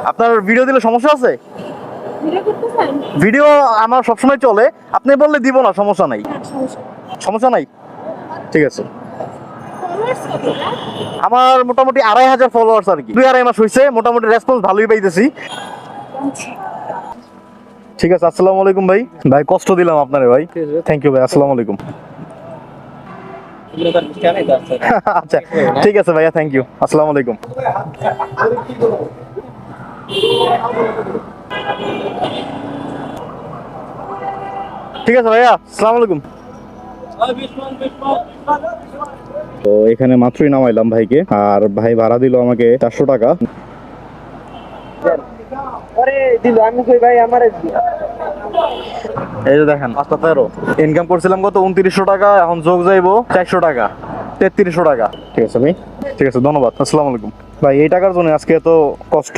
আপনার ভিডিও দিলে সমস্যা আছে? ভিডিও করতেছেন? ভিডিও আমার সবসময় চলে, আপনি বললে দিব না, সমস্যা নাই। হ্যাঁ, সমস্যা। সমস্যা নাই, ঠিক আছে। ফলোয়ার্স কতটা? আমার মোটামুটি 2500 ফলোয়ার্স আর কি, 2-2.5 মাস হয়েছে, মোটামুটি রেসপন্স ভালোই পাইতেছি। আচ্ছা। ঠিক আছে, আসসালামু আলাইকুম ভাই। ভাই কষ্ট দিলাম আপনারে ভাই, থ্যাংক ইউ ভাই, আসসালামু আলাইকুম। আচ্ছা ঠিক আছে ভাইয়া, থ্যাংক ইউ, আসসালামু আলাইকুম। ঠিক আছে ভাইয়া, আসসালামু আলাইকুম। তো এখানে মাত্রই নামাইলাম ভাইকে, আর ভাই ভাড়া দিল আমাকে 400 টাকা। এই যে দেখেন 513 ইনকাম করছিলাম কত 2900 টাকা, এখন যোগ যাইবো 400 টাকা, 3300 টাকা। ঠিক আছে ভাই, ঠিক আছে, ধন্যবাদ, আসসালামু আলাইকুম। ভাই এই টাকার জন্য আজকে এত কষ্ট।